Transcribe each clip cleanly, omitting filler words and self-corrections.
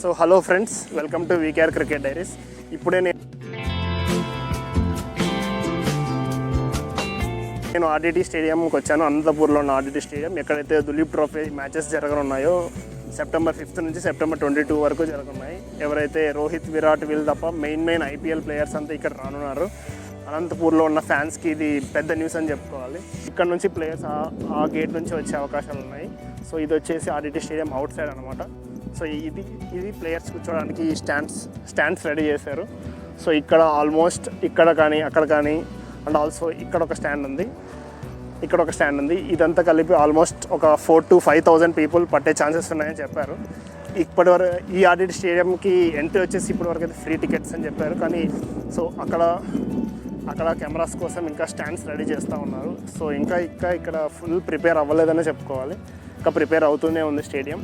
So hello friends, welcome to VKR cricket diaries. ఇప్పుడే నేను RDT స్టేడియంకి వచ్చాను. అనంతపూర్లో ఉన్న ఆర్డిటి స్టేడియం, ఎక్కడైతే దులీప్ ట్రోఫీ మ్యాచెస్ జరగనున్నాయో సెప్టెంబర్ 5 నుంచి సెప్టెంబర్ 22 వరకు జరగనున్నాయి. ఎవరైతే రోహిత్, విరాట్ వీళ్ళు తప్ప మెయిన్ ఐపీఎల్ ప్లేయర్స్ అంతా ఇక్కడ రానున్నారు. అనంతపూర్లో ఉన్న ఫ్యాన్స్కి ఇది పెద్ద న్యూస్ అని చెప్పుకోవాలి. ఇక్కడ నుంచి ప్లేయర్స్ ఆ గేట్ నుంచి వచ్చే అవకాశాలు ఉన్నాయి. సో ఇది వచ్చేసి ఆర్డిటి స్టేడియం అవుట్ సైడ్ అనమాట. సో ఇది ప్లేయర్స్ కూర్చోడానికి స్టాండ్స్ రెడీ చేశారు. సో ఇక్కడ ఆల్మోస్ట్ ఇక్కడ కానీ అక్కడ కానీ అండ్ ఆల్సో ఇక్కడ ఒక స్టాండ్ ఉంది. ఇదంతా కలిపి ఆల్మోస్ట్ ఒక 4,000 to 5,000 పీపుల్ పట్టే ఛాన్సెస్ ఉన్నాయని చెప్పారు. ఇప్పటివరకు ఈ ఆర్డిటి స్టేడియంకి ఎంట్రీ వచ్చేసి ఇప్పటివరకు అయితే ఫ్రీ టికెట్స్ అని చెప్పారు. కానీ సో అక్కడ కెమెరాస్ కోసం ఇంకా స్టాండ్స్ రెడీ చేస్తూ ఉన్నారు. సో ఇంకా ఇక్కడ ఫుల్ ప్రిపేర్ అవ్వలేదనే చెప్పుకోవాలి. ఇంకా ప్రిపేర్ అవుతూనే ఉంది స్టేడియం.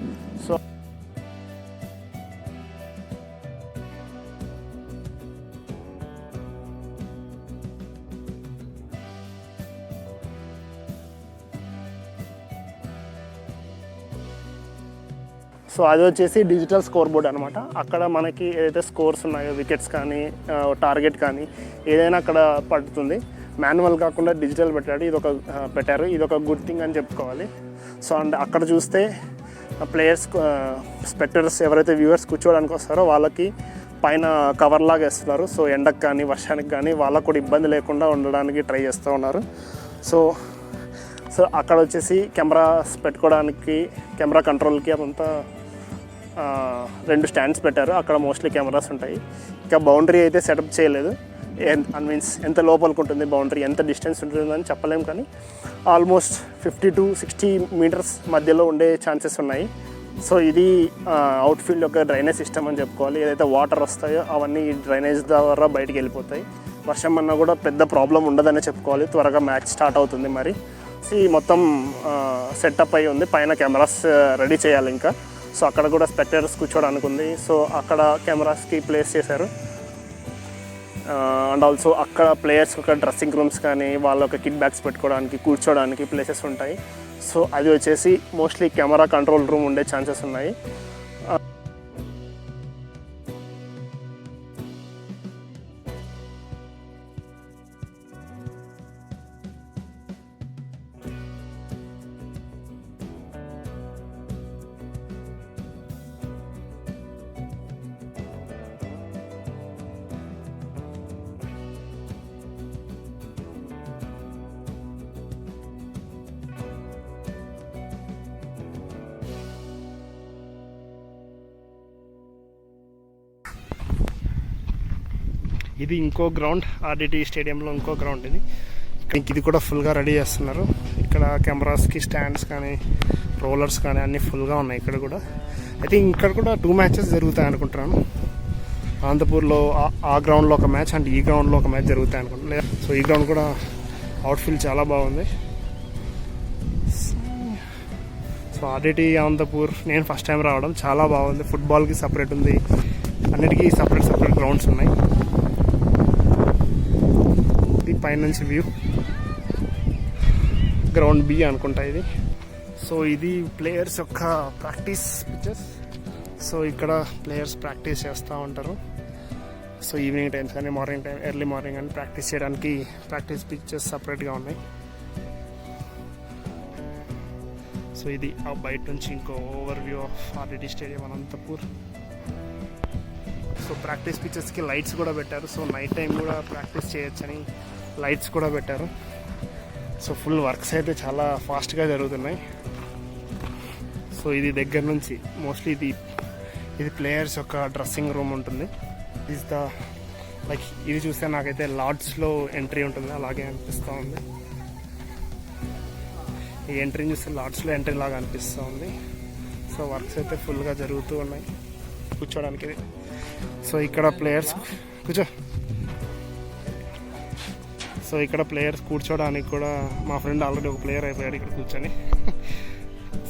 సో అది వచ్చేసి డిజిటల్ స్కోర్ బోర్డ్ అనమాట. అక్కడ మనకి ఏదైతే స్కోర్స్ ఉన్నాయో, వికెట్స్ కానీ టార్గెట్ కానీ ఏదైనా అక్కడ పడుతుంది. మాన్యువల్ కాకుండా డిజిటల్ పెట్టారు. ఇది ఒక గుడ్ థింగ్ అని చెప్పుకోవాలి. సో అండ్ అక్కడ చూస్తే ప్లేయర్స్, స్పెక్టర్స్ ఎవరైతే వ్యూవర్స్ కూర్చోవడానికి వస్తారో వాళ్ళకి పైన కవర్ లాగా వేస్తున్నారు. సో ఎండకు కానీ వర్షానికి కానీ వాళ్ళకు కూడా ఇబ్బంది లేకుండా ఉండడానికి ట్రై చేస్తూ ఉన్నారు. సో అక్కడ వచ్చేసి కెమెరాస్ పెట్టుకోవడానికి, కెమెరా కంట్రోల్కి అదంతా 2 స్టాండ్స్ పెట్టారు. అక్కడ మోస్ట్లీ కెమెరాస్ ఉంటాయి. ఇంకా బౌండరీ అయితే సెటప్ చేయలేదు. మీన్స్ ఎంత లోపలికి ఉంటుంది బౌండరీ, ఎంత డిస్టెన్స్ ఉంటుందని చెప్పలేము. కానీ ఆల్మోస్ట్ 50 to 60 మీటర్స్ మధ్యలో ఉండే ఛాన్సెస్ ఉన్నాయి. సో ఇది అవుట్ఫీల్డ్ యొక్క డ్రైనేజ్ సిస్టమ్ అని చెప్పుకోవాలి. ఏదైతే వాటర్ వస్తాయో అవన్నీ డ్రైనేజ్ ద్వారా బయటికి వెళ్ళిపోతాయి. వర్షం అన్నా కూడా పెద్ద ప్రాబ్లం ఉండదనే చెప్పుకోవాలి. త్వరగా మ్యాచ్ స్టార్ట్ అవుతుంది. మరి మొత్తం సెటప్ అయి ఉంది. పైన కెమెరాస్ రెడీ చేయాలి ఇంకా. సో అక్కడ కూడా స్పెక్టర్స్ కూర్చోడానికి ఉంది. సో అక్కడ కెమెరాస్కి ప్లేస్ చేశారు. అండ్ ఆల్సో అక్కడ ప్లేయర్స్ ఒక డ్రెస్సింగ్ రూమ్స్ కానీ వాళ్ళ ఒక కిట్ బ్యాగ్స్ పెట్టుకోవడానికి, కూర్చోడానికి ప్లేసెస్ ఉంటాయి. సో అది వచ్చేసి మోస్ట్లీ కెమెరా కంట్రోల్ రూమ్ ఉండే ఛాన్సెస్ ఉన్నాయి. ఇది ఇంకో గ్రౌండ్, ఆర్డిటి స్టేడియంలో ఇంకో గ్రౌండ్. ఇది కూడా ఫుల్గా రెడీ చేస్తున్నారు. ఇక్కడ కెమెరాస్కి స్టాండ్స్ కానీ రోలర్స్ కానీ అన్నీ ఫుల్గా ఉన్నాయి. ఇక్కడ కూడా అయితే ఇక్కడ కూడా 2 మ్యాచెస్ జరుగుతాయి అనుకుంటున్నాను. అనంతపూర్లో ఆ గ్రౌండ్లో ఒక మ్యాచ్ అండ్ ఈ గ్రౌండ్లో ఒక మ్యాచ్ జరుగుతాయి అనుకుంటున్నాను. సో ఈ గ్రౌండ్ కూడా అవుట్ఫీల్డ్ చాలా బాగుంది. సో ఆర్డిటి అనంతపూర్ నేను ఫస్ట్ టైం రావడం, చాలా బాగుంది. ఫుట్బాల్కి సపరేట్ ఉంది, అన్నిటికీ సపరేట్ గ్రౌండ్స్ ఉన్నాయి. పైనుంచి వ్యూ గ్రౌండ్ బి అనుకుంటా ఇది. సో ఇది ప్లేయర్స్ యొక్క ప్రాక్టీస్ పిచెస్. సో ఇక్కడ ప్లేయర్స్ ప్రాక్టీస్ చేస్తూ ఉంటారు. సో ఈవినింగ్ టైమ్స్ కానీ మార్నింగ్ టైం, ఎర్లీ మార్నింగ్ కానీ ప్రాక్టీస్ చేయడానికి ప్రాక్టీస్ పిచెస్ సపరేట్గా ఉన్నాయి. సో ఇది ఆ బయట నుంచి ఇంకో overview of RDT stadium Anantapur. So practice పిచెస్కి లైట్స్ కూడా పెట్టారు. సో నైట్ టైం కూడా ప్రాక్టీస్ చేయొచ్చని లైట్స్ కూడా పెట్టారు. సో ఫుల్ వర్క్స్ అయితే చాలా ఫాస్ట్గా జరుగుతున్నాయి. సో ఇది దగ్గర నుంచి మోస్ట్లీ ఇది ప్లేయర్స్ యొక్క డ్రెస్సింగ్ రూమ్ ఉంటుంది. ఇది చూస్తే నాకైతే లార్డ్స్లో ఎంట్రీ ఉంటుంది అలాగే అనిపిస్తూ ఉంది. ఈ ఎంట్రీని చూస్తే లార్డ్స్లో ఎంట్రీ లాగా అనిపిస్తూ ఉంది. సో వర్క్స్ అయితే ఫుల్గా జరుగుతూ ఉన్నాయి. కూర్చోడానికి సో ఇక్కడ ప్లేయర్స్ కూర్చోడానికి కూడా మా ఫ్రెండ్ ఆల్రెడీ ఒక ప్లేయర్ అయిపోయాడు ఇక్కడ కూర్చొని.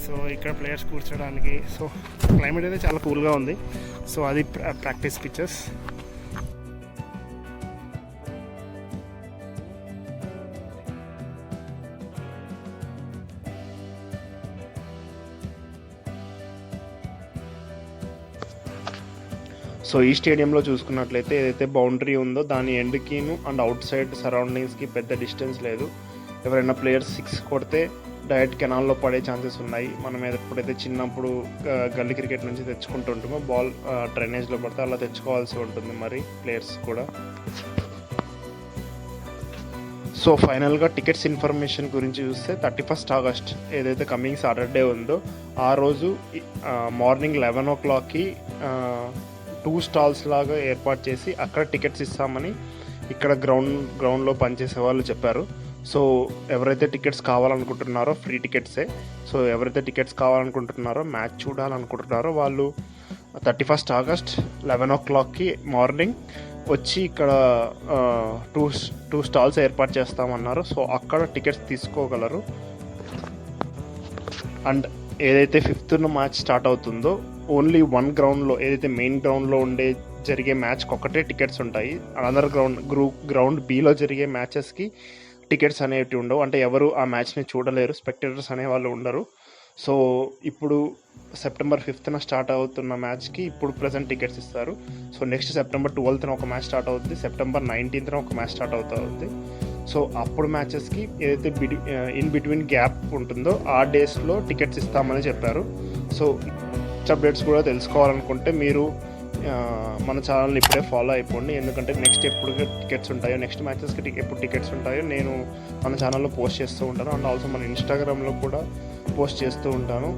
సో ఇక్కడ ప్లేయర్స్ కూర్చోడానికి. సో క్లైమేట్ అయితే చాలా కూల్గా ఉంది. సో అది ప్రాక్టీస్ పిచెస్. సో ఈ స్టేడియంలో చూసుకున్నట్లయితే ఏదైతే బౌండరీ ఉందో దాని ఎండ్కిను అండ్ అవుట్ సైడ్ సరౌండింగ్స్కి పెద్ద డిస్టెన్స్ లేదు. ఎవరైనా ప్లేయర్స్ 6 కొడితే డైరెక్ట్ కెనాల్లో పడే ఛాన్సెస్ ఉన్నాయి. మనం ఎప్పుడైతే చిన్నప్పుడు గల్లీ క్రికెట్ నుంచి తెచ్చుకుంటుంటామో బాల్ డ్రైనేజ్లో పడితే అలా తెచ్చుకోవాల్సి ఉంటుంది మరి ప్లేయర్స్ కూడా. సో ఫైనల్గా టికెట్స్ ఇన్ఫర్మేషన్ గురించి చూస్తే 31st ఆగస్ట్ ఏదైతే కమింగ్ సాటర్డే ఉందో ఆ రోజు మార్నింగ్ 11 o'clockకి 2 stalls లాగా ఏర్పాటు చేసి అక్కడ టికెట్స్ ఇస్తామని ఇక్కడ గ్రౌండ్లో పనిచేసే వాళ్ళు చెప్పారు. సో ఎవరైతే టికెట్స్ కావాలనుకుంటున్నారో ఫ్రీ టికెట్సే. సో ఎవరైతే టికెట్స్ కావాలనుకుంటున్నారో మ్యాచ్ చూడాలనుకుంటున్నారో వాళ్ళు 31st ఆగస్ట్ 11 o'clockకి మార్నింగ్ వచ్చి ఇక్కడ 2 stalls ఏర్పాటు చేస్తామన్నారు. సో అక్కడ టికెట్స్ తీసుకోగలరు. అండ్ ఏదైతే 5th మ్యాచ్ స్టార్ట్ అవుతుందో ఓన్లీ 1 గ్రౌండ్లో ఏదైతే మెయిన్ గ్రౌండ్లో జరిగే మ్యాచ్కి ఒకటే టికెట్స్ ఉంటాయి. అనదర్ గ్రౌండ్ బీలో జరిగే మ్యాచెస్కి టికెట్స్ అనేవి ఉండవు. అంటే ఎవరు ఆ మ్యాచ్ని చూడలేరు, స్పెక్టేటర్స్ అనేవాళ్ళు ఉండరు. సో ఇప్పుడు September 5th స్టార్ట్ అవుతున్న మ్యాచ్కి ఇప్పుడు ప్రజెంట్ టికెట్స్ ఇస్తారు. సో నెక్స్ట్ September 12th ఒక మ్యాచ్ స్టార్ట్ అవుతుంది, September 19th ఒక మ్యాచ్ స్టార్ట్ అవుతుంది. సో అప్పుడు మ్యాచెస్కి ఏదైతే ఇన్ బిట్వీన్ గ్యాప్ ఉంటుందో ఆ డేస్లో టికెట్స్ ఇస్తామని చెప్పారు. సో అప్డేట్స్ కూడా తెలుసుకోవాలనుకుంటే మీరు మన ఛానల్ని ఇప్పుడే ఫాలో అయిపోండి. ఎందుకంటే నెక్స్ట్ ఎప్పుడు టికెట్స్ ఉంటాయో, నెక్స్ట్ మ్యాచెస్కి ఎప్పుడు టికెట్స్ ఉంటాయో నేను మన ఛానల్లో పోస్ట్ చేస్తూ ఉంటాను. అండ్ ఆల్సో మన ఇన్స్టాగ్రామ్లో కూడా పోస్ట్ చేస్తూ ఉంటాను.